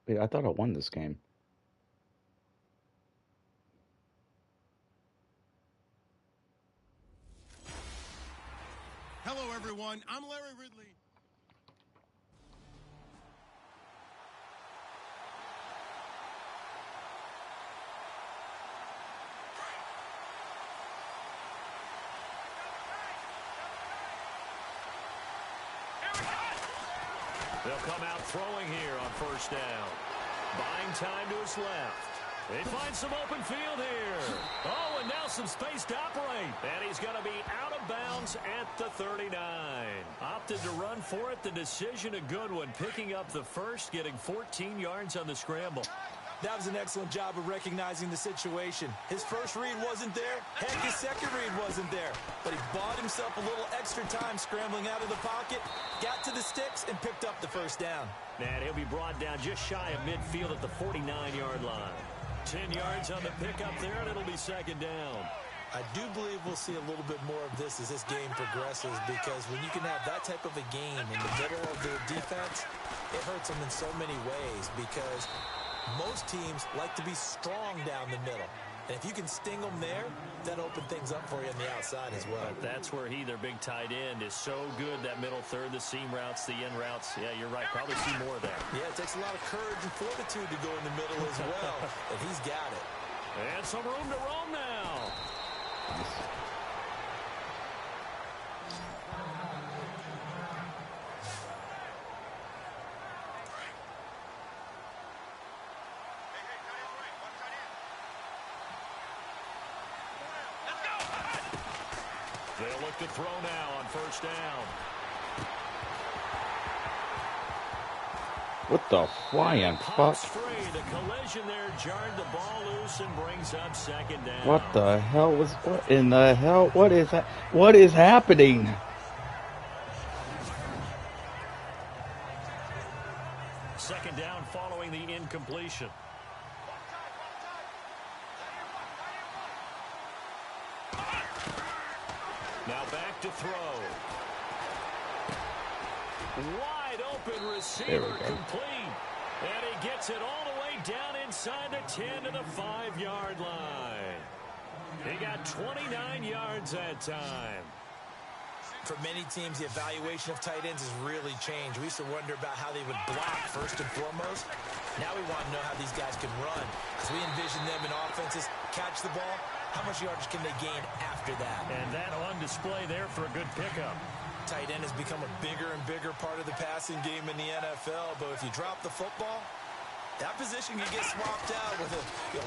Wait, I thought I won this game. Hello, everyone. I'm Larry Ridley. They'll come out throwing here on first down. Buying time to his left. They find some open field here. Oh, and now some space to operate. And he's going to be out of bounds at the 39. Opted to run for it. The decision a good one. Picking up the first, getting 14 yards on the scramble. That was an excellent job of recognizing the situation. His first read wasn't there. Heck, his second read wasn't there. But he bought himself a little extra time scrambling out of the pocket, got to the sticks, and picked up the first down. And he'll be brought down just shy of midfield at the 49-yard line. 10 yards on the pickup there, and it'll be second down. I do believe we'll see a little bit more of this as this game progresses, because when you can have that type of a game in the middle of the defense, it hurts them in so many ways, because most teams like to be strong down the middle. And if you can sting them there, that opens things up for you on the outside as well. But that's where their big tight end, is so good, that middle third, the seam routes, the end routes. Yeah, you're right. Probably see more of that. Yeah, it takes a lot of courage and fortitude to go in the middle as well. And he's got it. And some room to roam now. They'll look to throw now on first down. What the flying fuck? Free. The collision there jarred the ball loose and brings up second down. What the hell was? What in the hell? What is that? What is happening? Second down following the incompletion. Now back to throw. Wide open receiver complete. And he gets it all the way down inside the 10 to the 5-yard line. He got 29 yards that time. For many teams, the evaluation of tight ends has really changed. We used to wonder about how they would block first and foremost. Now we want to know how these guys can run, because we envision them in offenses catch the ball. How much yardage can they gain after that? And that on display there for a good pickup. Tight end has become a bigger and bigger part of the passing game in the NFL, but if you drop the football, that position can get swapped out with a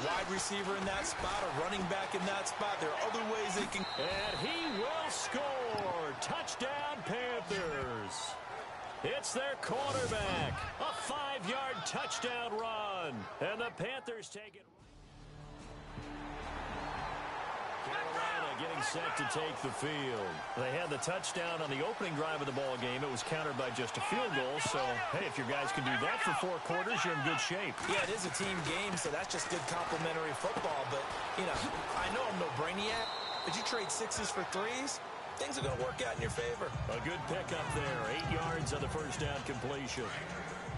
wide receiver in that spot, a running back in that spot. There are other ways they can. And he will score. Touchdown, Panthers. It's their quarterback. A 5-yard touchdown run. And the Panthers take it. Carolina getting set to take the field. They had the touchdown on the opening drive of the ball game. It was countered by just a field goal. So, hey, if your guys can do that for 4 quarters, you're in good shape. Yeah, it is a team game, so that's just good complementary football. But, I know I'm no brainiac, but you trade 6s for 3s, things are going to work out in your favor. A good pickup there. 8 yards on the first down completion.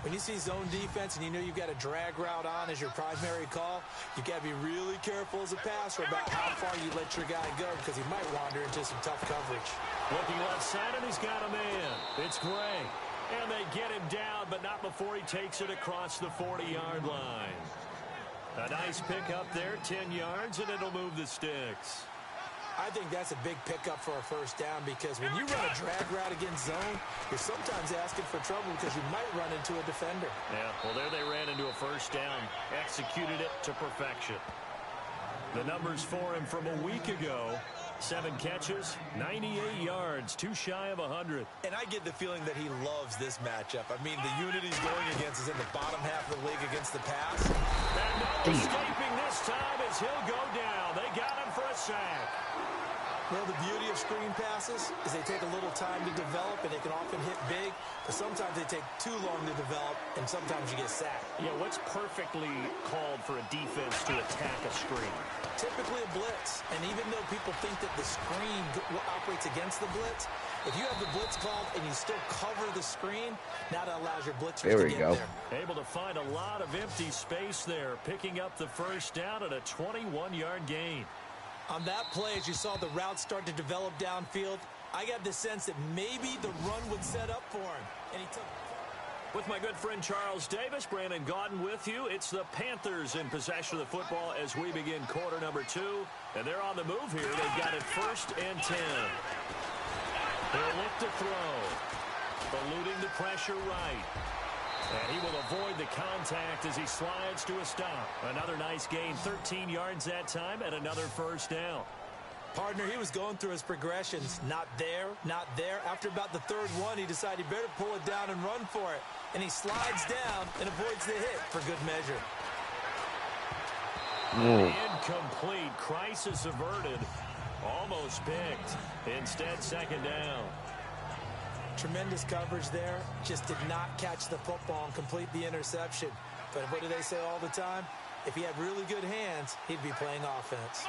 When you see zone defense and you know you've got a drag route on as your primary call, you've got to be really careful as a passer about how far you let your guy go, because he might wander into some tough coverage. Looking left side, and he's got a man. It's Gray. And they get him down, but not before he takes it across the 40-yard line. A nice pickup there, 10 yards, and it'll move the sticks. I think that's a big pickup for a first down, because when you run a drag route against zone, you're sometimes asking for trouble because you might run into a defender. Yeah, well, there they ran into a first down, executed it to perfection. The numbers for him from a week ago: 7 catches, 98 yards, too shy of 100. And I get the feeling that he loves this matchup. I mean, the unit he's going against is in the bottom half of the league against the pass. And no escaping this time as he'll go down. They got him for a sack. Well, the beauty of screen passes is they take a little time to develop, and they can often hit big, but sometimes they take too long to develop, and sometimes you get sacked. Yeah, what's perfectly called for a defense to attack a screen? Typically a blitz, and even though people think that the screen operates against the blitz, If you have the blitz called and you still cover the screen, now that allows your blitzers There to we get go. there. Able to find a lot of empty space there, picking up the first down at a 21-yard gain. On that play, as you saw the route start to develop downfield, I got the sense that maybe the run would set up for him. And he took... With my good friend Charles Davis, Brandon Gaudin with you. It's the Panthers in possession of the football as we begin quarter number 2. And they're on the move here. They've got it 1st and 10. They'll look to throw. Eluding the pressure right. And he will avoid the contact as he slides to a stop. Another nice gain, 13 yards that time, and another first down. Partner, he was going through his progressions. Not there, not there. After about the third one, he decided he better pull it down and run for it. And he slides down and avoids the hit for good measure. Incomplete. Crisis averted. Almost picked. Instead, second down. Tremendous coverage there. Just did not catch the football and complete the interception. But what do they say all the time? If he had really good hands, he'd be playing offense.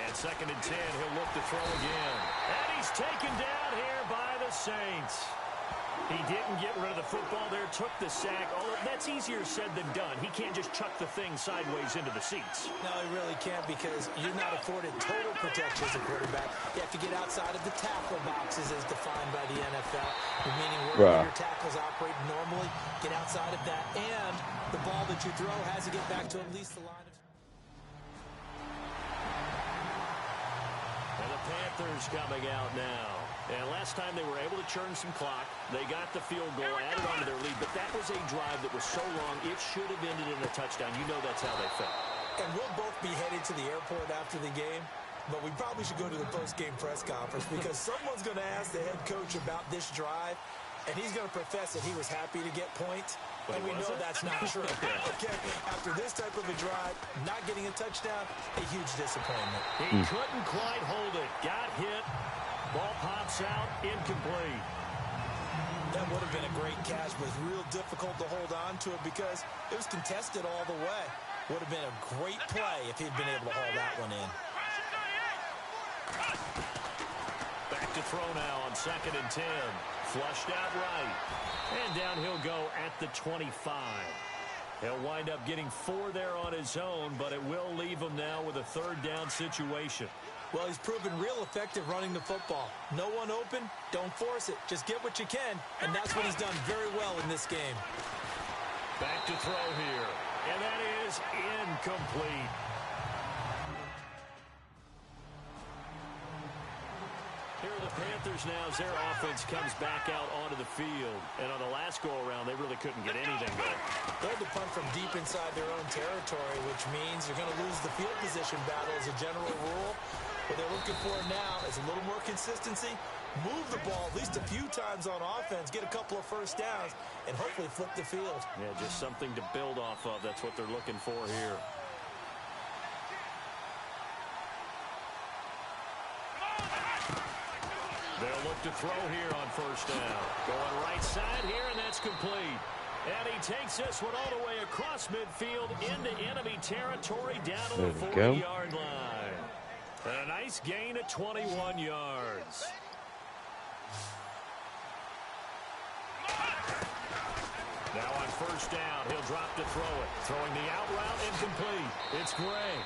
And 2nd and 10, he'll look to throw again. And he's taken down here by the Saints. He didn't get rid of the football there, took the sack. Although that's easier said than done. He can't just chuck the thing sideways into the seats. No, he really can't because you're not afforded total protection as a quarterback. You have to get outside of the tackle boxes as defined by the NFL, meaning where your tackles operate normally. Get outside of that, and the ball that you throw has to get back to at least the line of... And the Panthers coming out now. And last time they were able to churn some clock. They got the field goal, added on to their lead. But that was a drive that was so long, it should have ended in a touchdown. You know that's how they felt. And we'll both be headed to the airport after the game. But we probably should go to the post-game press conference because someone's going to ask the head coach about this drive. And he's going to profess that he was happy to get points. And we know that's not true. Okay, after this type of a drive, not getting a touchdown, a huge disappointment. He couldn't quite hold it. Got hit. Ball pops out, incomplete. That would have been a great catch, but it's real difficult to hold on to it because it was contested all the way. Would have been a great play if he'd been able to haul that one in. Back to throw now on 2nd and 10. Flushed out right. And down he'll go at the 25. He'll wind up getting 4 there on his own, but it will leave him now with a 3rd down situation. Well, he's proven real effective running the football. No one open, don't force it. Just get what you can, and that's what he's done very well in this game. Back to throw here, and that is incomplete. Here are the Panthers now as their offense comes back out onto the field. And on the last go-around, they really couldn't get anything going. They had to punt from deep inside their own territory, which means you're going to lose the field position battle as a general rule. What they're looking for now is a little more consistency, move the ball at least a few times on offense, get a couple of first downs, and hopefully flip the field. Yeah, just something to build off of. That's what they're looking for here. They'll look to throw here on 1st down. Going right side here, and that's complete. And he takes this one all the way across midfield into enemy territory down to the 40-yard line. And a nice gain of 21 yards. Now on 1st down, he'll drop to throw it. Throwing the out route incomplete. It's Gray.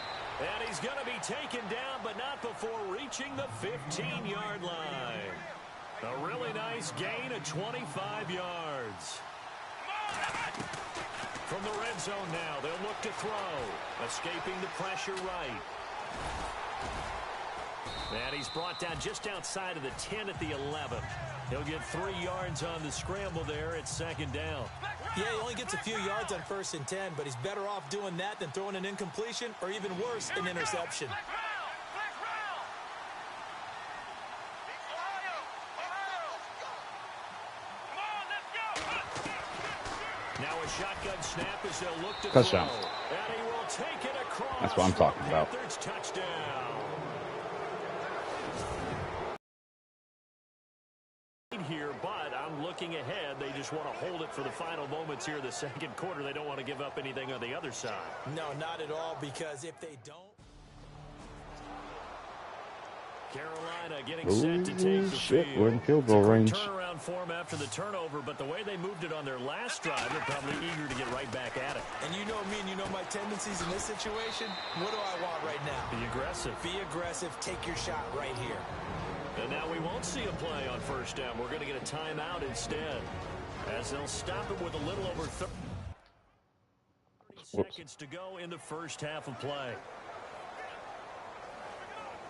And he's going to be taken down, but not before reaching the 15-yard line. A really nice gain of 25 yards. From the red zone now, they'll look to throw. Escaping the pressure right. And he's brought down just outside of the 10 at the 11. He'll get 3 yards on the scramble there at 2nd down. Yeah, he only gets a few yards on 1st and 10, but he's better off doing that than throwing an incompletion or even worse, an interception. Now a shotgun snap as they'll look to touchdown. throw. And he will take it across. That's what I'm talking about. Panthers touchdown. Here, but I'm looking ahead. They just want to hold it for the final moments here in the 2nd quarter. They don't want to give up anything on the other side. No, not at all, because if they don't... Carolina getting set to take the shit, field. we're in field goal range. Turnaround form after the turnover, but the way they moved it on their last drive, they're probably eager to get right back at it. And you know me and you know my tendencies in this situation. What do I want right now? Be aggressive. Be aggressive. Take your shot right here. And now we won't see a play on first down. We're going to get a timeout instead, as they'll stop it with a little over 30 seconds to go in the first half of play.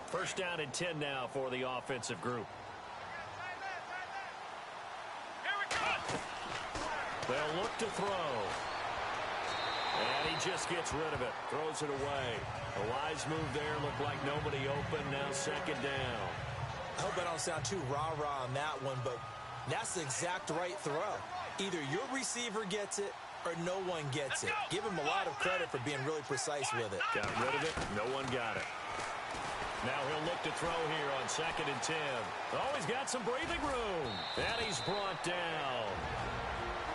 First down and 10 now for the offensive group. They'll look to throw. And he just gets rid of it. Throws it away. A wise move there. Looked like nobody open. Now second down. I hope I don't sound too rah-rah on that one, but that's the exact right throw. Either your receiver gets it or no one gets it. Give him a lot of credit for being really precise with it. Got rid of it. No one got it. Now he'll look to throw here on second and 10. Oh, he's got some breathing room. And he's brought down.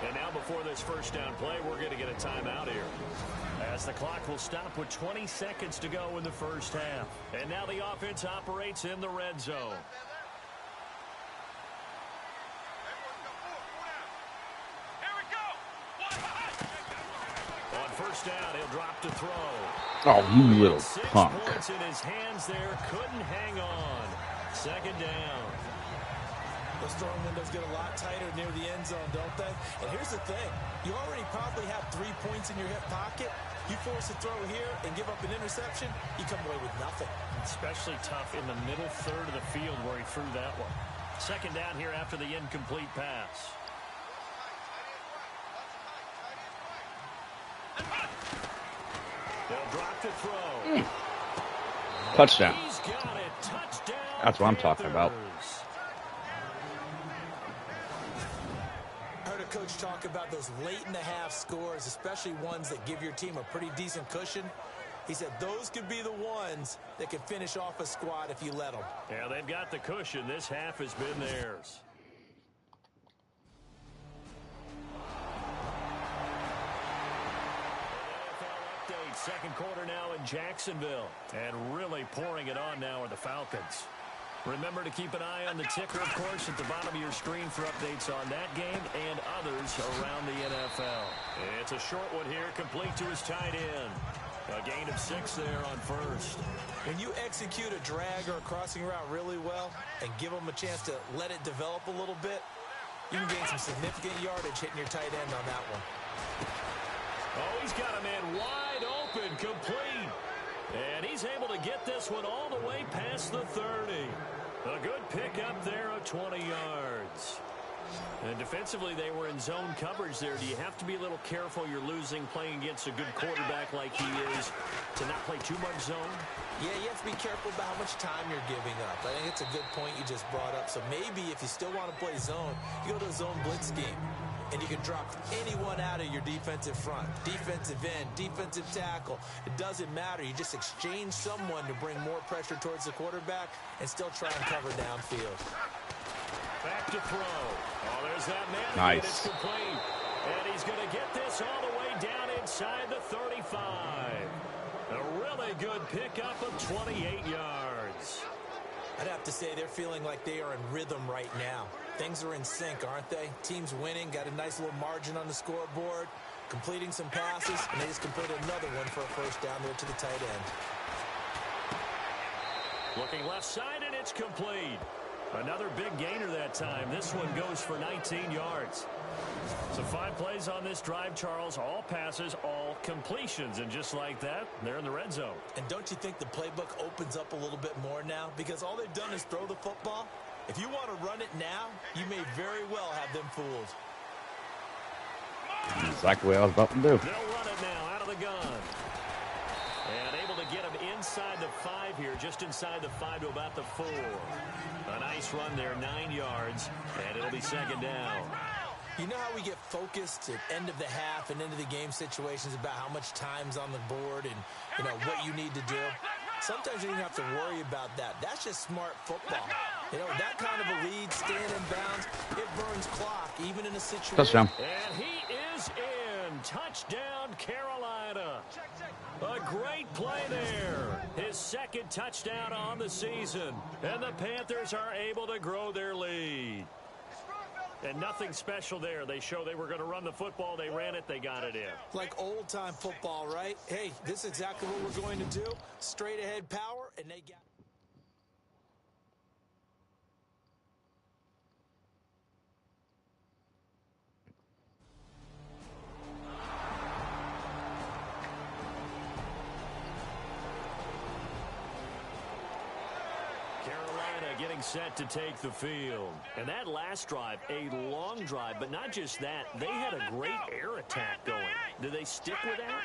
And now before this first down play, we're going to get a timeout here, as the clock will stop with 20 seconds to go in the first half. And now the offense operates in the red zone. On first down, he'll drop to throw. Oh, you little 6 punk. points in his hands there. Couldn't hang on. Second down. Those throwing windows get a lot tighter near the end zone, don't they? And here's the thing. You already probably have 3 points in your hip pocket. You force a throw here and give up an interception, you come away with nothing. Especially tough in the middle third of the field where he threw that one. Second down here after the incomplete pass. They'll drop to throw. Touchdown. He's got it. Touchdown. That's what I'm talking about. I heard a coach talk about those late-in-the-half scores, especially ones that give your team a pretty decent cushion. He said those could be the ones that could finish off a squad if you let them. Yeah, they've got the cushion. This half has been theirs. Second quarter now in Jacksonville. And really pouring it on now are the Falcons. Remember to keep an eye on the ticker, of course, at the bottom of your screen for updates on that game and others around the NFL. It's a short one here, complete to his tight end. A gain of 6 there on first. When you execute a drag or a crossing route really well and give them a chance to let it develop a little bit, you can gain some significant yardage hitting your tight end on that one. Oh, he's got a man wide open, complete. And he's able to get this one all the way past the 30. A good pickup there of 20 yards. And defensively, they were in zone coverage there. Do you have to be a little careful? You're losing playing against a good quarterback like he is to not play too much zone? Yeah, you have to be careful about how much time you're giving up. I think it's a good point you just brought up. So maybe if you still want to play zone, you go to a zone blitz scheme. And you can drop anyone out of your defensive front. Defensive end, defensive tackle. It doesn't matter. You just exchange someone to bring more pressure towards the quarterback and still try and cover downfield. Back to throw. Oh, there's that man. Nice. It's complete. And he's going to get this all the way down inside the 35. A really good pickup of 28 yards. I'd have to say they're feeling like they are in rhythm right now. Things are in sync, aren't they? Team's winning, got a nice little margin on the scoreboard, completing some passes, and they just completed another one for a first down there to the tight end. Looking left side, and it's complete. Another big gainer that time. This one goes for 19 yards. So 5 plays on this drive, Charles. All passes, all completions. And just like that, they're in the red zone. And don't you think the playbook opens up a little bit more now? Because all they've done is throw the football. If you want to run it now, you may very well have them fooled. Exactly what I was about to do. They'll run it now out of the gun. And able to get him inside the 5 here, just inside the 5 to about the 4. A nice run there, 9 yards, and it'll be second down. You know how we get focused at end of the half and into the game situations about how much time's on the board and, you know, what you need to do? Sometimes you don't have to worry about that. That's just smart football. You know, that kind of a lead, staying in bounds, it burns clock, even in a situation. Touchdown. And he is in. one. Touchdown, Carolina. A great play there. His second touchdown on the season. And the Panthers are able to grow their lead. And nothing special there. They show they were going to run the football. They ran it. They got it in. Like old-time football, right? Hey, this is exactly what we're going to do. Straight-ahead power, and they got... Getting set to take the field. And that last drive, a long drive, but not just that. They had a great air attack going. Do they stick with that?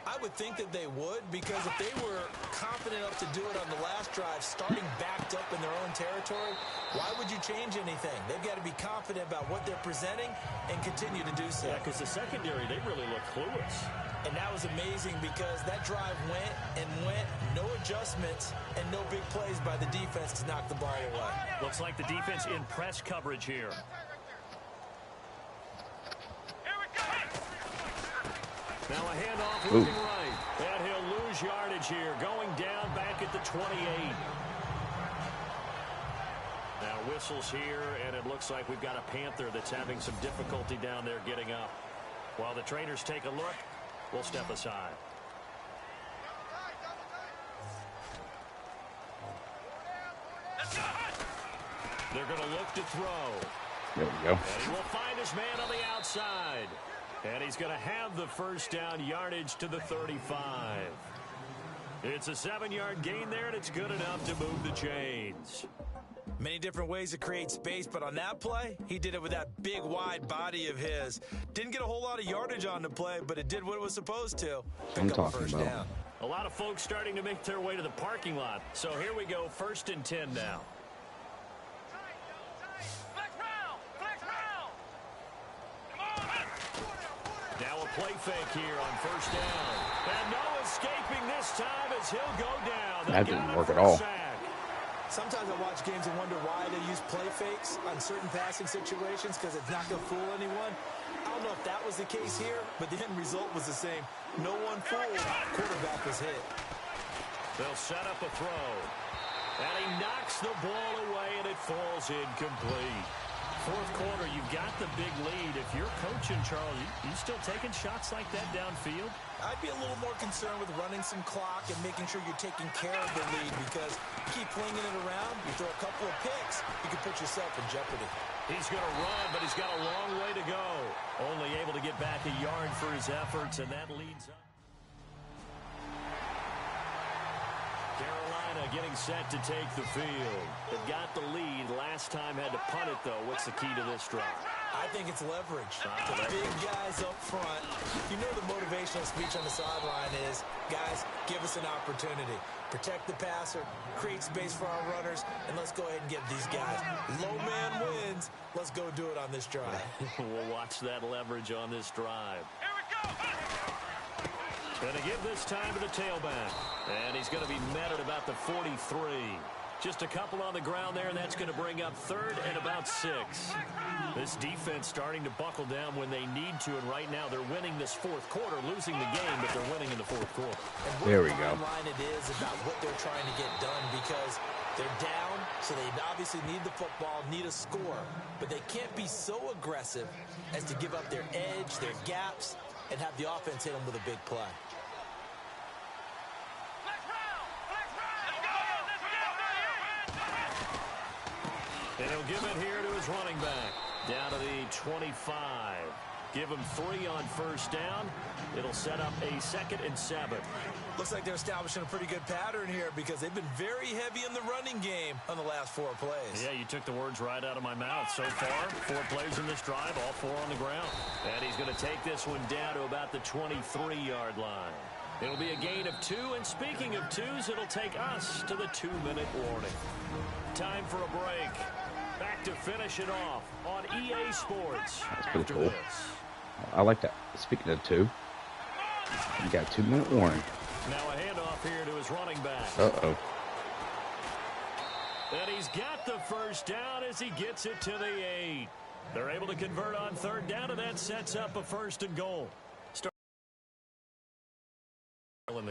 I would think that they would, because if they were confident enough to do it on the last drive, starting backed up in their own territory, why would you change anything? They've got to be confident about what they're presenting and continue to do so. Yeah, because the secondary, they really look clueless. And that was amazing because that drive went and went, no adjustments, and no big plays by the defense to knock the ball away. Looks like the defense in press coverage here. Now a handoff looking right. And he'll lose yardage here, going down back at the 28. Now whistles here, and it looks like we've got a Panther that's having some difficulty down there getting up. While the trainers take a look, we'll step aside. They're going to look to throw. There we go. And he will find his man on the outside. And he's going to have the first down, yardage to the 35. It's a 7-yard gain there, and it's good enough to move the chains. Many different ways to create space, but on that play, he did it with that big, wide body of his. Didn't get a whole lot of yardage on the play, but it did what it was supposed to. I'm talking about. Down. A lot of folks starting to make their way to the parking lot. So here we go, 1st and 10 now. Now a play fake here on 1st down. And no escaping this time as he'll go down. That didn't work at all. Sometimes I watch games and wonder why they use play fakes on certain passing situations, because it's not going to fool anyone. I don't know if that was the case here, but the end result was the same. No one fooled. Quarterback was hit. They'll set up a throw. And he knocks the ball away, and it falls incomplete. 4th quarter, you've got the big lead. If you're coaching, Charles, you still taking shots like that downfield? I'd be a little more concerned with running some clock and making sure you're taking care of the lead, because you keep flinging it around, you throw a couple of picks, you can put yourself in jeopardy. He's going to run, but he's got a long way to go. Only able to get back a yard for his efforts, and that leads up. Carolina getting set to take the field. They've got the lead. Last time had to punt it, though. What's the key to this drive? I think it's leverage. The big guys up front. You know the motivational speech on the sideline is, guys, give us an opportunity. Protect the passer, create space for our runners, and let's go ahead and get these guys. Low man wins. Let's go do it on this drive. We'll watch that leverage on this drive. Here we go. Going to give this time to the tailback. And he's going to be met at about the 43. Just a couple on the ground there, and that's going to bring up 3rd and about 6. This defense starting to buckle down when they need to, and right now they're winning this 4th quarter, losing the game, but they're winning in the 4th quarter. There we go. Line it is about what they're trying to get done, because they're down, so they obviously need the football, need a score, but they can't be so aggressive as to give up their edge, their gaps, and have the offense hit them with a big play. And he'll give it here to his running back. Down to the 25. Give him 3 on 1st down. It'll set up a 2nd and 7. Looks like they're establishing a pretty good pattern here, because they've been very heavy in the running game on the last 4 plays. Yeah, you took the words right out of my mouth. So far, 4 plays in this drive, all 4 on the ground. And he's going to take this one down to about the 23-yard line. It'll be a gain of 2, and speaking of 2s, it'll take us to the 2-minute warning. Time for a break. Back to finish it off on EA Sports. That's pretty cool. I like that. Speaking of 2, you got a 2-minute warning. Now a handoff here to his running back. Uh-oh. And he's got the first down as he gets it to the 8. They're able to convert on 3rd down, and that sets up a 1st and goal.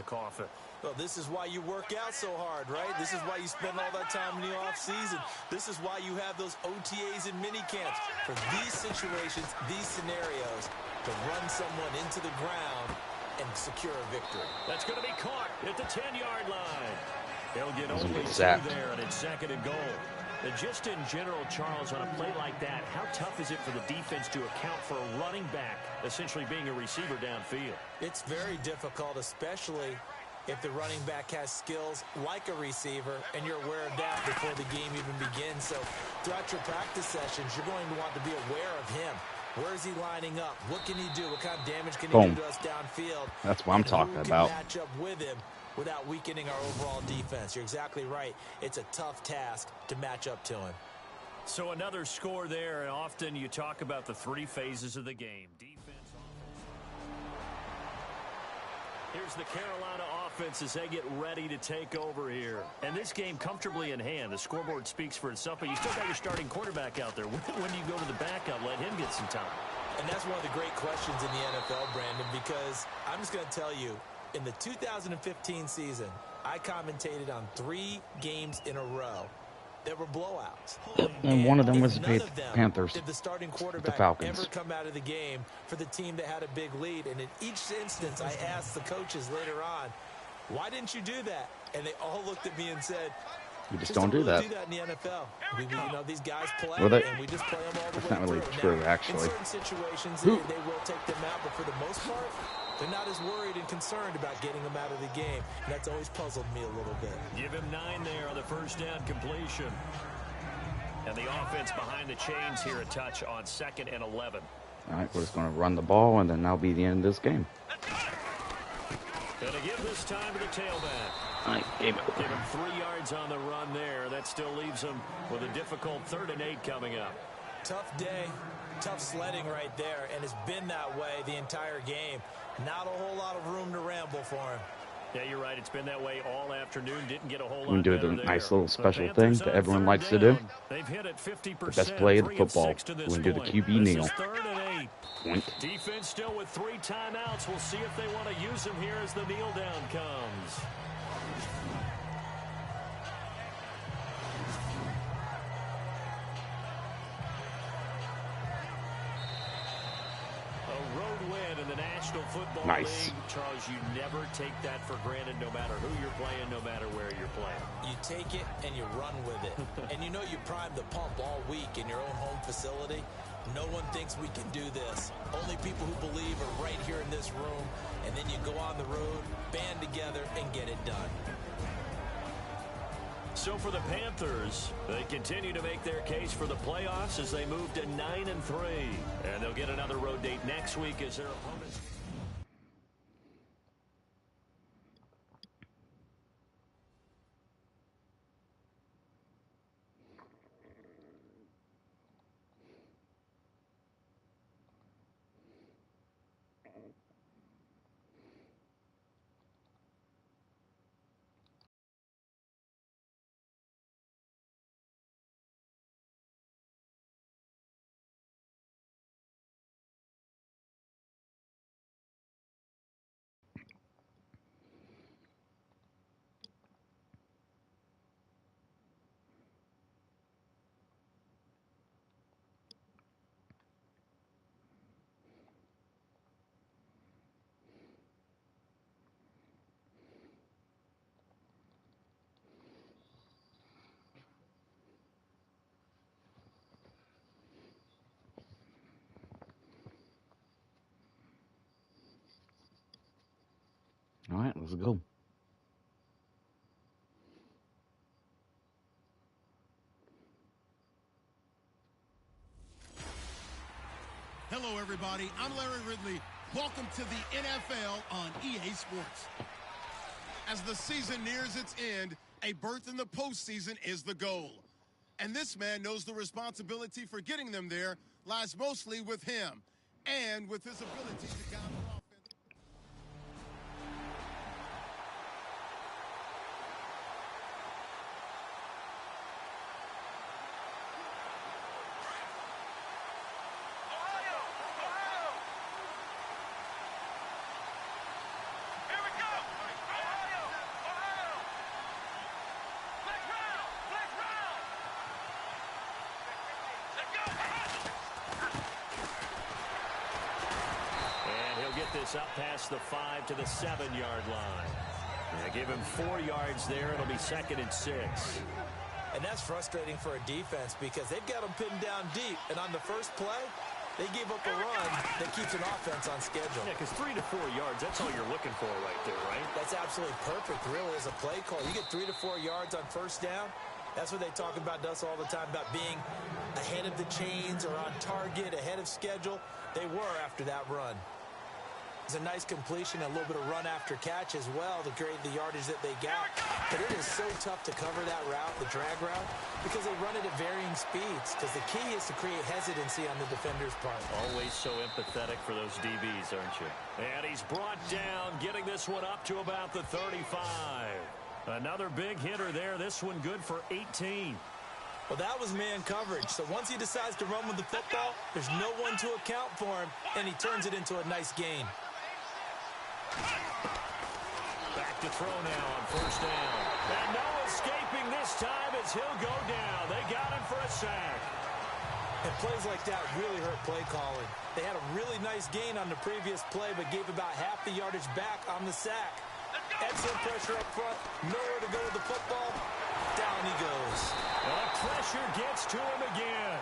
coffin. Well, this is why you work out so hard, right? This is why you spend all that time in the offseason. This is why you have those OTAs and mini camps. For these situations, these scenarios, to run someone into the ground and secure a victory. That's going to be caught at the 10-yard line. He'll get only 2 there, and it's 2nd and goal. And just in general, Charles, on a play like that, how tough is it for the defense to account for a running back essentially being a receiver downfield? It's very difficult, especially if the running back has skills like a receiver, and you're aware of that before the game even begins. So throughout your practice sessions, you're going to want to be aware of him. Where is he lining up? What can he do? What kind of damage can he do to us downfield? That's what I'm talking about. Match up with him without weakening our overall defense. You're exactly right. It's a tough task to match up to him. So another score there, and often you talk about the 3 phases of the game. Defense, offense. Here's the Carolina offense as they get ready to take over here. And this game comfortably in hand. The scoreboard speaks for itself, but you still got your starting quarterback out there. When do you go to the backup, let him get some time? And that's one of the great questions in the NFL, Brandon, because I'm just going to tell you, in the 2015 season, I commentated on 3 games in a row that were blowouts. And one of them was the Panthers. Did the starting quarterback Falcons ever come out of the game for the team that had a big lead? And in each instance, I asked the coaches later on, why didn't you do that? And they all looked at me and said, you just don't do that. Do that in the NFL. You know, these guys play, and we just play them all the way That's not really through. true, actually. In certain situations, they will take them out, but for the most part, they're not as worried and concerned about getting them out of the game. And that's always puzzled me a little bit. Give him 9 there on the first down completion. And the offense behind the chains here, a touch on 2nd and 11. All right, we're just going to run the ball, and then that'll be the end of this game. Going to give this time to the tailback. All right, game over. Give him 3 yards on the run there. That still leaves him with a difficult 3rd and 8 coming up. Tough day, tough sledding right there, and it's been that way the entire game. Not a whole lot of room to ramble for him. Yeah, you're right. It's been that way all afternoon. Didn't get a whole lot We do better a there. nice little special thing that everyone likes to do. They've hit it 50%. The best play of the football. We're going to do the QB kneel. 3rd and 8. Point. Defense still with 3 timeouts. We'll see if they want to use them here as the kneel down comes. Football nice. League. Charles, you never take that for granted no matter who you're playing, no matter where you're playing. You take it and you run with it. And you know you primed the pump all week in your own home facility. No one thinks we can do this. Only people who believe are right here in this room. And then you go on the road, band together, and get it done. So for the Panthers, they continue to make their case for the playoffs as they move to 9-3. And they'll get another road date next week as their opponents. All right, let's go. Hello, everybody. I'm Larry Ridley. Welcome to the NFL on EA Sports. As the season nears its end, a berth in the postseason is the goal. And this man knows the responsibility for getting them there lies mostly with him and with his ability to guide the offense. this up past the 5 to the 7-yard line. They give him 4 yards there. It'll be 2nd and 6. And that's frustrating for a defense because they've got them pinned down deep. And on the first play, they gave up a run that keeps an offense on schedule. Yeah, because 3 to 4 yards, that's all you're looking for right there, right? That's absolutely perfect, really, as a play call. You get 3 to 4 yards on first down. That's what they talk about to us all the time, about being ahead of the chains or on target, ahead of schedule. They were after that run. It's a nice completion, a little bit of run after catch as well to create the yardage that they got. But it is so tough to cover that route, the drag route, because they run it at varying speeds. Because the key is to create hesitancy on the defender's part. Always so empathetic for those DBs, aren't you? And he's brought down, getting this one up to about the 35. Another big hitter there. This one good for 18. Well, that was man coverage. So once he decides to run with the football, there's no one to account for him, and he turns it into a nice gain. Back to throw now on first down. And no escaping this time as he'll go down. They got him for a sack. And plays like that really hurt play calling. They had a really nice gain on the previous play, but gave about half the yardage back on the sack. Excellent pressure up front. Nowhere to go with the football. Down he goes. The pressure gets to him again.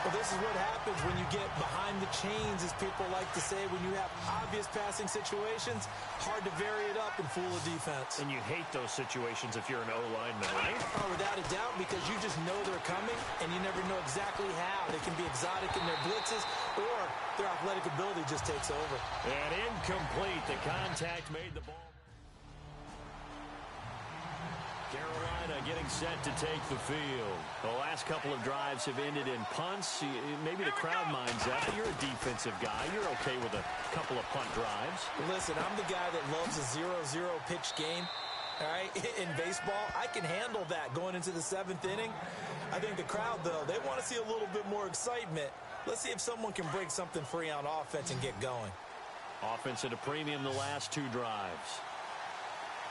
Well, this is what happens when you get behind the chains, as people like to say. When you have obvious passing situations, hard to vary it up and fool a defense. And you hate those situations if you're an O-lineman, right? Oh, without a doubt, because you just know they're coming, and you never know exactly how. They can be exotic in their blitzes, or their athletic ability just takes over. And incomplete. The contact made the ball. Carolina getting set to take the field. The last couple of drives have ended in punts. Maybe the crowd minds that, but you're a defensive guy. You're okay with a couple of punt drives. Listen, I'm the guy that loves a 0-0 pitch game. All right, in baseball, I can handle that going into the 7th inning. I think the crowd, though, they want to see a little bit more excitement. Let's see if someone can break something free on offense and get going. Offense at a premium the last 2 drives.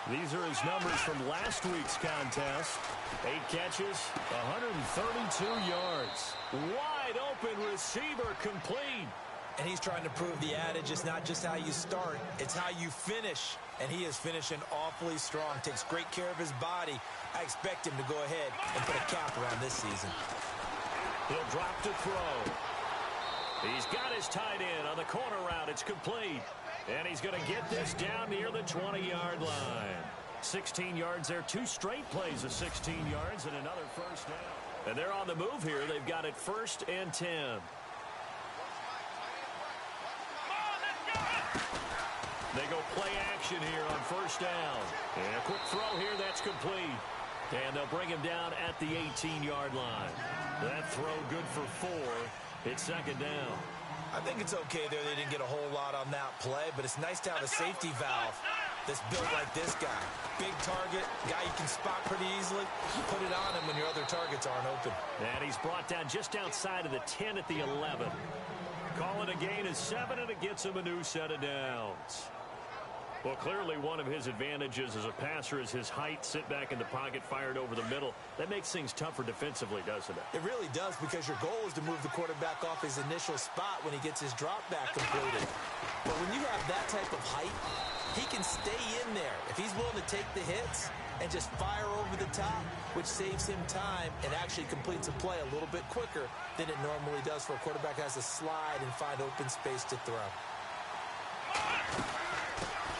These are his numbers from last week's contest. 8 catches, 132 yards. Wide open receiver complete. And he's trying to prove the adage, it's not just how you start, it's how you finish. And he is finishing awfully strong, takes great care of his body. I expect him to go ahead and put a capper on this season. He'll drop to throw. He's got his tight end on the corner route. It's complete. And he's going to get this down near the 20-yard line. 16 yards there. 2 straight plays of 16 yards and another first down. And they're on the move here. They've got it 1st and 10. They go play action here on first down. And a quick throw here. That's complete. And they'll bring him down at the 18-yard line. That throw good for 4. It's 2nd down. I think it's okay there. They didn't get a whole lot on that play, but it's nice to have a safety valve that's built like this guy. Big target, guy you can spot pretty easily. Put it on him when your other targets aren't open. And he's brought down just outside of the 10 at the 11. Call it a gain of 7, and it gets him a new set of downs. Well, clearly one of his advantages as a passer is his height. Sit back in the pocket, fired over the middle. That makes things tougher defensively, doesn't it? It really does, because your goal is to move the quarterback off his initial spot when he gets his drop back completed. But when you have that type of height, he can stay in there. If he's willing to take the hits and just fire over the top, which saves him time and actually completes a play a little bit quicker than it normally does for a quarterback who has to slide and find open space to throw.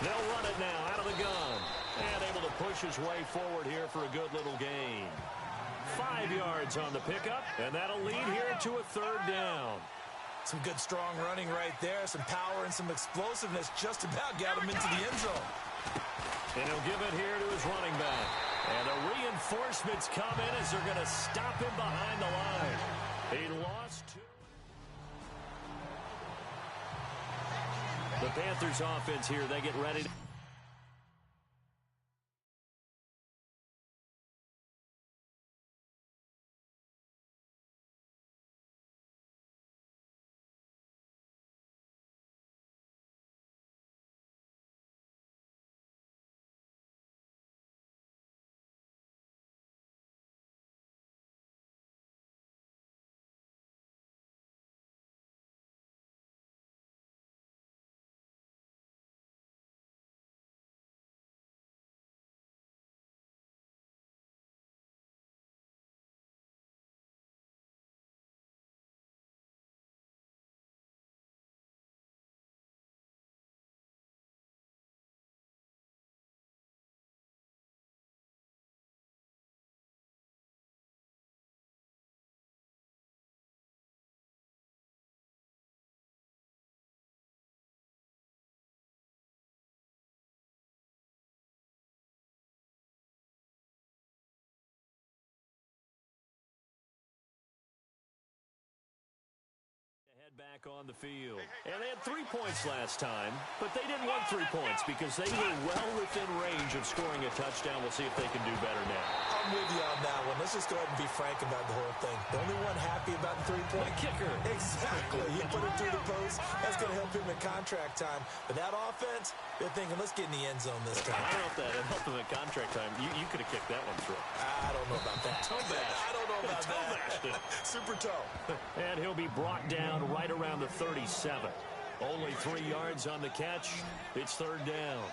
They'll run it now out of the gun. And able to push his way forward here for a good little gain. 5 yards on the pickup, and that'll lead here to a 3rd down. Some good strong running right there. Some power and some explosiveness just about got him into the end zone. And he'll give it here to his running back. And the reinforcements come in as they're going to stop him behind the line. He lost 2. The Panthers offense here, they get ready to back on the field. And they had 3 points last time, but they didn't want 3 points because they were well within range of scoring a touchdown. We'll see if they can do better now. I'm with you on that one. Let's just go ahead and be frank about the whole thing. The only one happy about the 3-point kicker. Exactly. He put it through the post. That's going to help him in contract time. But that offense, they're thinking, let's get in the end zone this time. I don't know if that helped him in contract time. You could have kicked that one through. I don't know about that. Toe bash. I don't know about Toe that. bashed it. Super toe. And he'll be brought down right around the 37. Only 3 yards on the catch. It's 3rd down.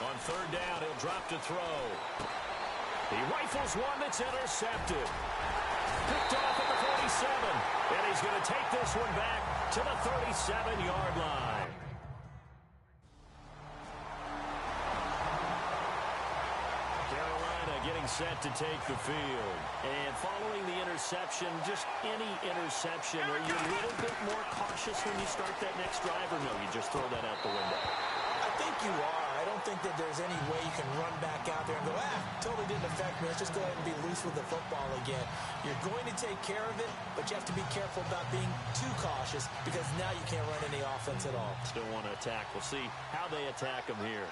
On 3rd down, he'll drop to throw. He rifles one that's intercepted. Picked off at the 47. And he's going to take this one back to the 37-yard line. Getting set to take the field. And following the interception, just any interception, are you a little bit more cautious when you start that next drive, or no, you just throw that out the window? I think you are. I don't think that there's any way you can run back out there and go, totally didn't affect me. Let's just go ahead and be loose with the football again. You're going to take care of it, but you have to be careful about being too cautious because now you can't run any offense at all. Still want to attack. We'll see how they attack him here.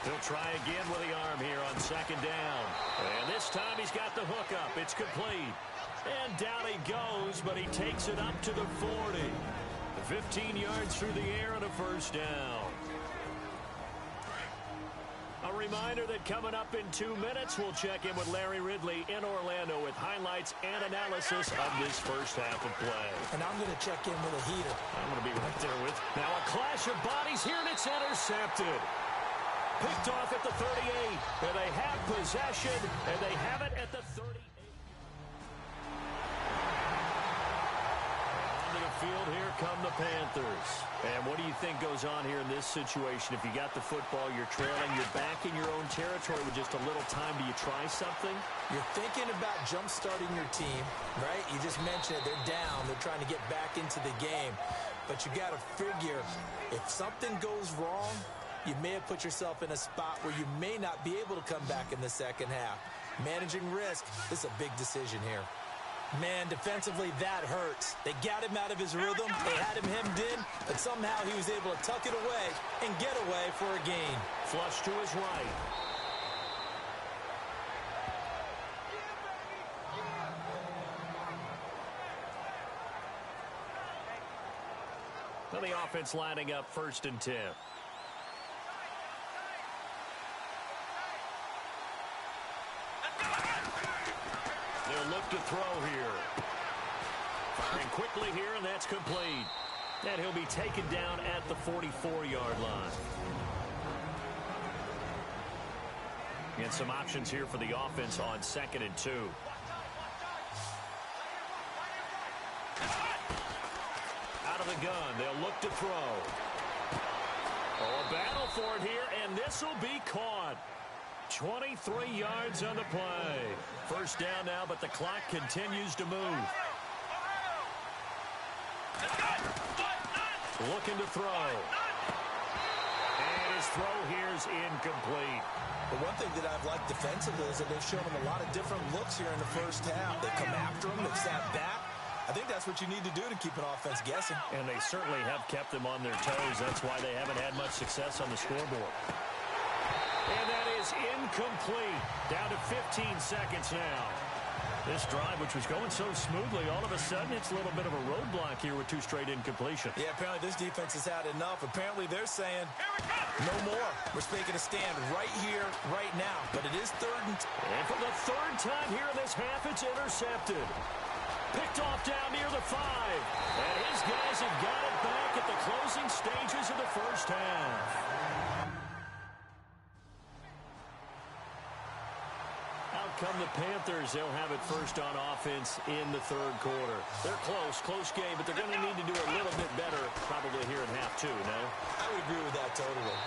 He'll try again with the arm here on 2nd down. And this time he's got the hook up. It's complete. And down he goes, but he takes it up to the 40. 15 yards through the air and a 1st down. A reminder that coming up in 2 minutes, we'll check in with Larry Ridley in Orlando with highlights and analysis of this first half of play. And I'm going to check in with a heater. I'm going to be right there with. Now a clash of bodies here, and it's intercepted. Picked off at the 38, and they have possession, and they have it at the 38. Onto the field, here come the Panthers. And what do you think goes on here in this situation? If you got the football, you're trailing, you're back in your own territory with just a little time. Do you try something? You're thinking about jump-starting your team, right? You just mentioned it. They're down. They're trying to get back into the game. But you got to figure, if something goes wrong, you may have put yourself in a spot where you may not be able to come back in the second half. Managing risk, this is a big decision here. Man, defensively, that hurts. They got him out of his rhythm. They had him hemmed in, but somehow he was able to tuck it away and get away for a gain. Flush to his right. Well, the offense lining up 1st and 10. They'll look to throw here. Firing quickly here, and that's complete. And he'll be taken down at the 44-yard line. And some options here for the offense on 2nd and 2. Out of the gun, they'll look to throw. Oh, a battle for it here, and this will be caught. 23 yards on the play. 1st down now, but the clock continues to move. Looking to throw. And his throw here is incomplete. The one thing that I've liked defensively is that they've shown him a lot of different looks here in the 1st half. They come after him, they've sat back. I think that's what you need to do to keep an offense guessing. And they certainly have kept them on their toes. That's why they haven't had much success on the scoreboard. And that is incomplete. Down to 15 seconds now. This drive, which was going so smoothly, all of a sudden it's a little bit of a roadblock here with 2 straight incompletions. Yeah, apparently this defense has had enough. Apparently they're saying, no more. We're making a stand right here, right now. But it is 3rd and... And for the 3rd time here in this half, it's intercepted. Picked off down near the 5. And his guys have got it back at the closing stages of the 1st half. Out come the Panthers. They'll have it first on offense in the 3rd quarter. They're close game, but they're going to need to do a little bit better probably here in half 2, no? I would agree with that totally.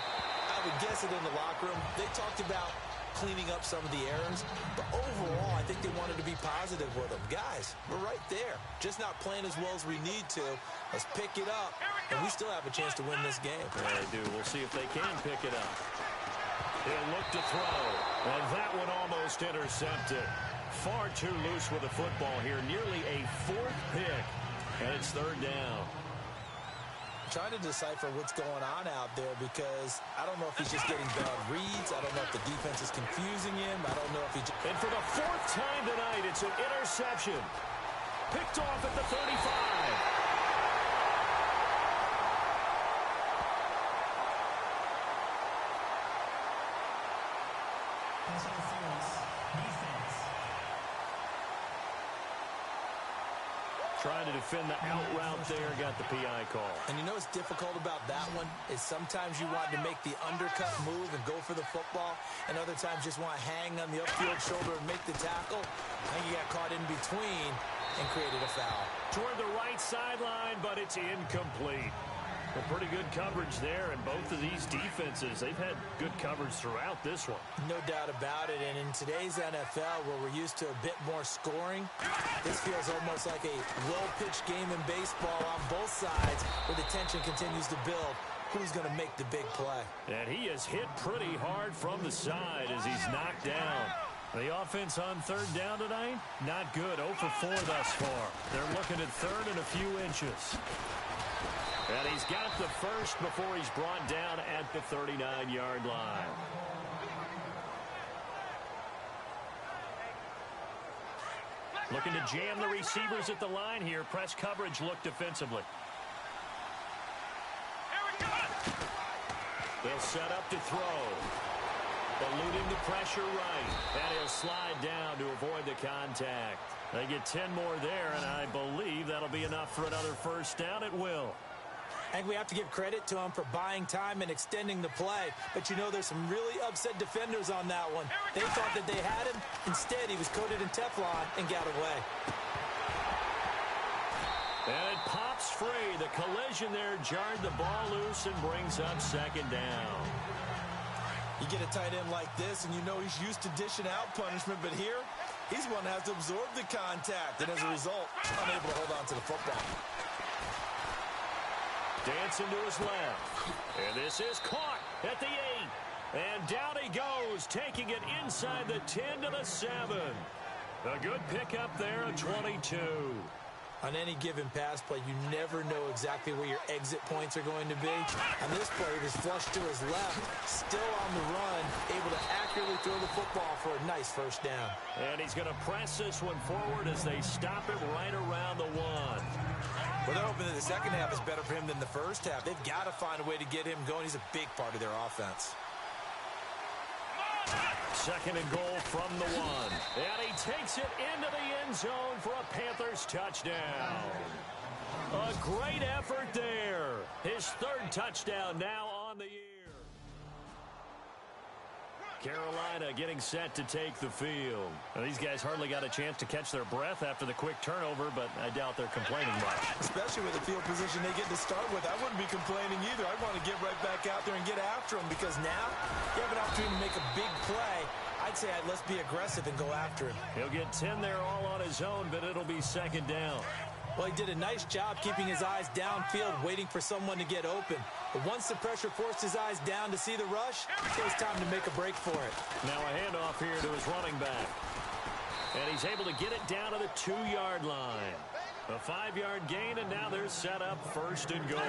I would guess it in the locker room. They talked about cleaning up some of the errors, but overall, I think they wanted to be positive with them. Guys, we're right there. Just not playing as well as we need to. Let's pick it up and we still have a chance to win this game. Yeah, they do. We'll see if they can pick it up. He'll look to throw, and that one almost intercepted. Far too loose with the football here. Nearly a fourth pick, and it's third down. I'm trying to decipher what's going on out there because I don't know if he's just getting bad reads. I don't know if the defense is confusing him. I don't know if he just... And for the fourth time tonight, it's an interception. Picked off at the 35. Trying to defend the out route there, got the PI call. And you know what's difficult about that one is sometimes you want to make the undercut move and go for the football, and other times just want to hang on the upfield shoulder and make the tackle. I think you got caught in between and created a foul. Toward the right sideline, but it's incomplete. A pretty good coverage there, and both of these defenses, they've had good coverage throughout this one. No doubt about it, and in today's NFL, where we're used to a bit more scoring, this feels almost like a well-pitched game in baseball on both sides, where the tension continues to build. Who's going to make the big play? And he is hit pretty hard from the side as he's knocked down. The offense on third down tonight, not good. 0 for 4 thus far. They're looking at third and a few inches. And he's got the first before he's brought down at the 39-yard line. Looking to jam the receivers at the line here. Press coverage look defensively. They'll set up to throw. Eluding the pressure right. And he'll slide down to avoid the contact. They get 10 more there, and I believe that'll be enough for another first down. It will. I think we have to give credit to him for buying time and extending the play. But, you know, there's some really upset defenders on that one. They thought that they had him. Instead, he was coated in Teflon and got away. And it pops free. The collision there jarred the ball loose and brings up second down. You get a tight end like this, and you know he's used to dishing out punishment. But here, he's one that has to absorb the contact. And as a result, unable to hold on to the football. Dancing to his left. And this is caught at the 8. And down he goes, taking it inside the 10 to the 7. A good pickup there at 22. On any given pass play, you never know exactly where your exit points are going to be. On this play, it was flushed to his left, still on the run, able to accurately throw the football for a nice first down. And he's going to press this one forward as they stop it right around the 1. Well, they're hoping that the second half is better for him than the first half. They've got to find a way to get him going. He's a big part of their offense. Second and goal from the 1. And he takes it into the end zone for a Panthers touchdown. A great effort there. His third touchdown now on the year. Carolina getting set to take the field. Well, these guys hardly got a chance to catch their breath after the quick turnover, but I doubt they're complaining much. Especially with the field position they get to start with. I wouldn't be complaining either. I want to get right back out there and get after them because now you have an opportunity to make a big play. I'd say let's be aggressive and go after him. He'll get 10 there all on his own, but it'll be second down. Well, he did a nice job keeping his eyes downfield, waiting for someone to get open. But once the pressure forced his eyes down to see the rush, it was time to make a break for it. Now a handoff here to his running back. And he's able to get it down to the 2-yard line. A 5-yard gain, and now they're set up first and goal.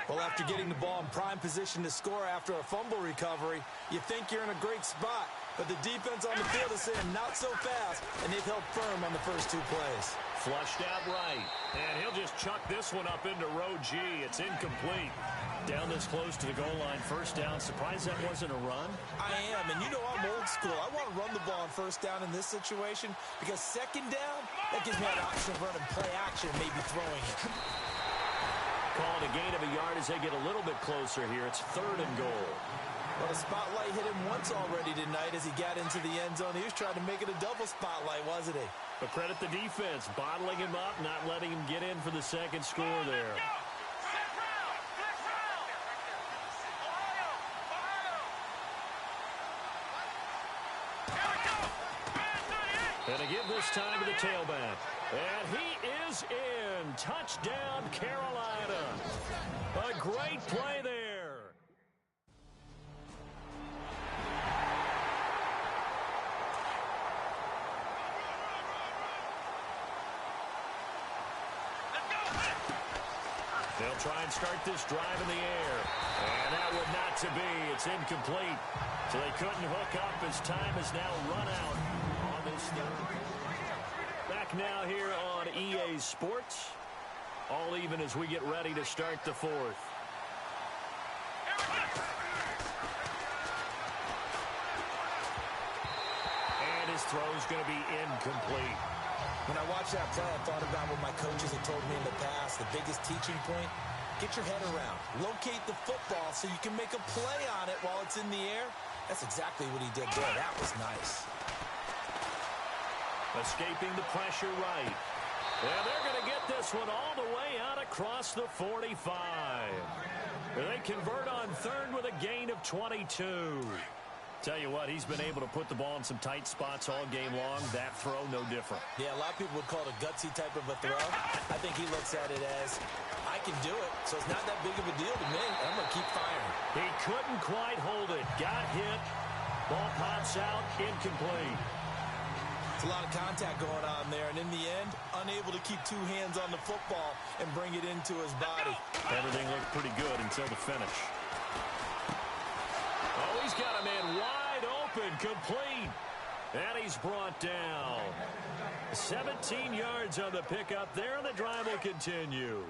Well, after getting the ball in prime position to score after a fumble recovery, you think you're in a great spot. But the defense on the field is saying not so fast, and they've held firm on the first 2 plays. Flushed out right. And he'll just chuck this one up into row G. It's incomplete. Down this close to the goal line, first down. Surprised that wasn't a run? I am, and you know I'm old school. I want to run the ball on first down in this situation because second down, that gives me an option of running play action, maybe throwing it. Called a gain of a yard as they get a little bit closer here. It's third and goal. Well, the spotlight hit him once already tonight as he got into the end zone. He was trying to make it a double spotlight, wasn't he? But credit the defense, bottling him up, not letting him get in for the second score there. And to give this time to the tailback. And he is in. Touchdown, Carolina. A great play there. They'll try and start this drive in the air. And that would not to be. It's incomplete. So they couldn't hook up as time has now run out on this third. Back now here on EA Sports. All even as we get ready to start the fourth. And his throw's going to be incomplete. When I watched that play, I thought about what my coaches had told me in the past. The biggest teaching point, get your head around. Locate the football so you can make a play on it while it's in the air. That's exactly what he did there. That was nice. Escaping the pressure right. And they're going to get this one all the way out across the 45. They convert on third with a gain of 22. Tell you what, he's been able to put the ball in some tight spots all game long. That throw, no different. Yeah, a lot of people would call it a gutsy type of a throw. I think he looks at it as, I can do it, so it's not that big of a deal to me. I'm going to keep firing. He couldn't quite hold it. Got hit. Ball pops out. Incomplete. It's a lot of contact going on there, and in the end, unable to keep two hands on the football and bring it into his body. Everything looked pretty good until the finish. Oh, he's got a man wide open, complete. And he's brought down. 17 yards on the pickup there, and the drive will continue.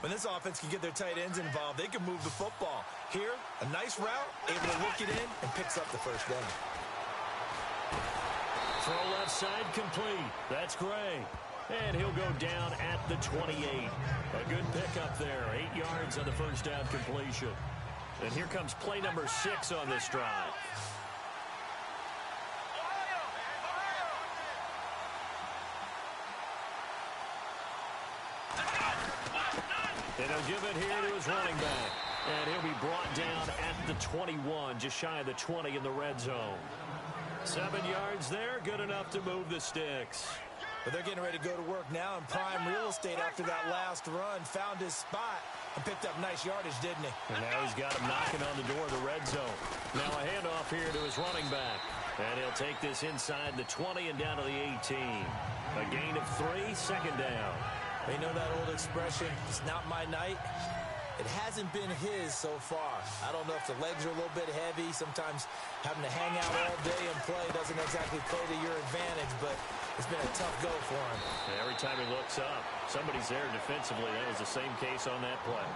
When this offense can get their tight ends involved, they can move the football. Here, a nice route, able to look it in, and picks up the first down. Throw left side complete. That's Gray. And he'll go down at the 28. A good pickup there. 8 yards on the first down completion. And here comes play number 6 on this drive. And he'll give it here to his running back. And he'll be brought down at the 21, just shy of the 20 in the red zone. 7 yards there, good enough to move the sticks. But they're getting ready to go to work now in prime real estate after that last run. Found his spot and picked up nice yardage, didn't he? And now he's got him knocking on the door of the red zone. Now a handoff here to his running back. And he'll take this inside the 20 and down to the 18. A gain of 3, second down. They know that old expression, it's not my night. It hasn't been his so far. I don't know if the legs are a little bit heavy. Sometimes having to hang out all day and play doesn't exactly play to your advantage, but it's been a tough go for him. And every time he looks up, somebody's there defensively. That was the same case on that play.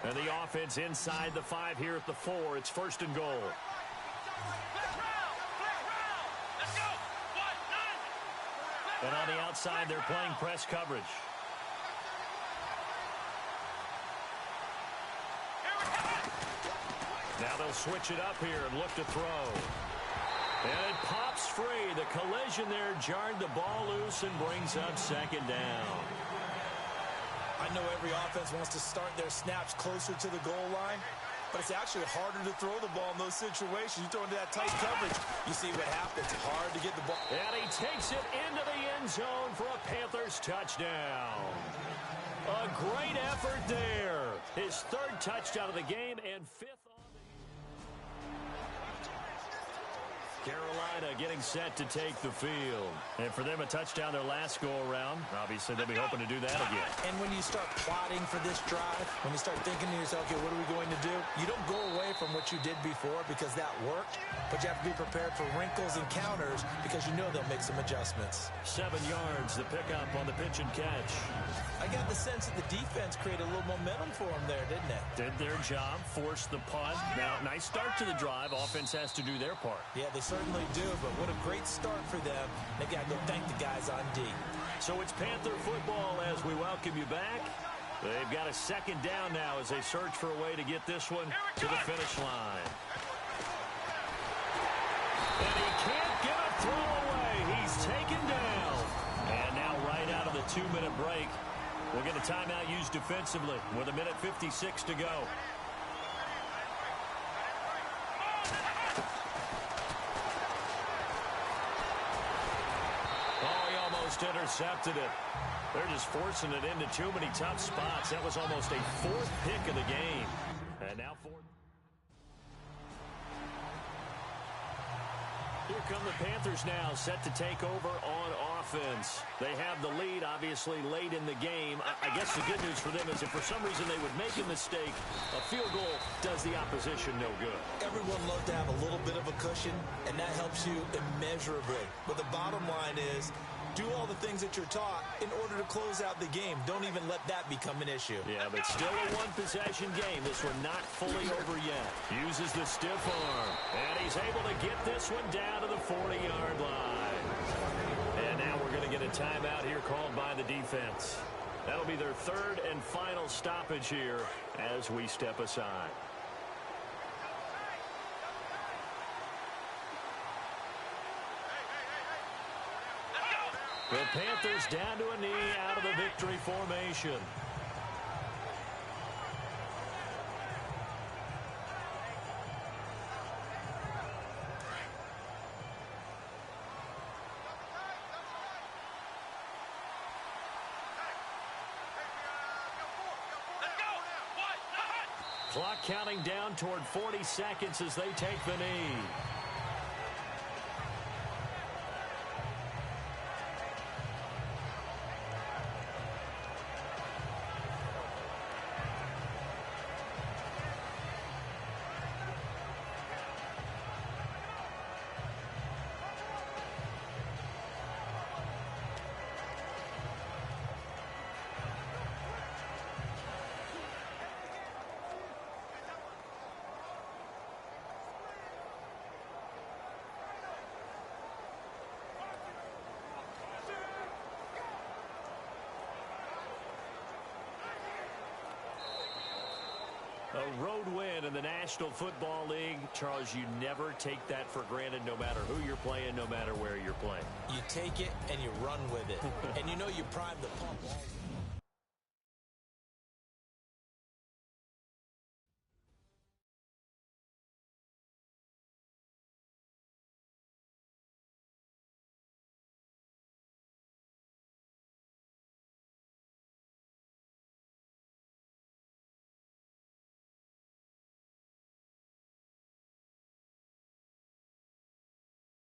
And the offense inside the 5 here at the 4. It's first and goal. And on the outside, they're playing press coverage. Now they'll switch it up here and look to throw. And it pops free. The collision there jarred the ball loose and brings up second down. I know every offense wants to start their snaps closer to the goal line, but it's actually harder to throw the ball in those situations. You throw into that tight coverage, you see what happens. Hard to get the ball. And he takes it into the end zone for a Panthers touchdown. A great effort there. His 3rd touchdown of the game and 5th on the Carolina getting set to take the field. And for them, a touchdown their last go-around. Obviously, they'll be hoping to do that again. And when you start plotting for this drive, when you start thinking to yourself, okay, what are we going to do? You don't go away from what you did before because that worked, but you have to be prepared for wrinkles and counters because you know they'll make some adjustments. 7 yards, the pickup on the pitch and catch. I got the sense that the defense created a little momentum for them there, didn't it? Did their job, forced the punt. Now, nice start to the drive. Offense has to do their part. Yeah, they certainly do, but what a great start for them. They got to go thank the guys on D. So it's Panther football as we welcome you back. They've got a second down now as they search for a way to get this one to the finish line. And he can't get a throw away. He's taken down. And now right out of the 2-minute break, we'll get a timeout used defensively with 1:56 to go. Almost intercepted it. They're just forcing it into too many tough spots. That was almost a fourth pick of the game. And now fourth. Here come the Panthers now, set to take over on offense. They have the lead, obviously, late in the game. I guess the good news for them is if for some reason they would make a mistake, a field goal does the opposition no good. Everyone loves to have a little bit of a cushion, and that helps you immeasurably. But the bottom line is, do all the things that you're taught in order to close out the game. Don't even let that become an issue. Yeah, but still a one-possession game. This one not fully over yet. Uses the stiff arm. And he's able to get this one down to the 40-yard line. And now we're going to get a timeout here called by the defense. That'll be their third and final stoppage here as we step aside. The Panthers down to a knee out of the victory formation. Clock counting down toward 40 seconds as they take the knee. A road win in the National Football League. Charles, you never take that for granted no matter who you're playing, no matter where you're playing. You take it and you run with it. And you know you prime the pump.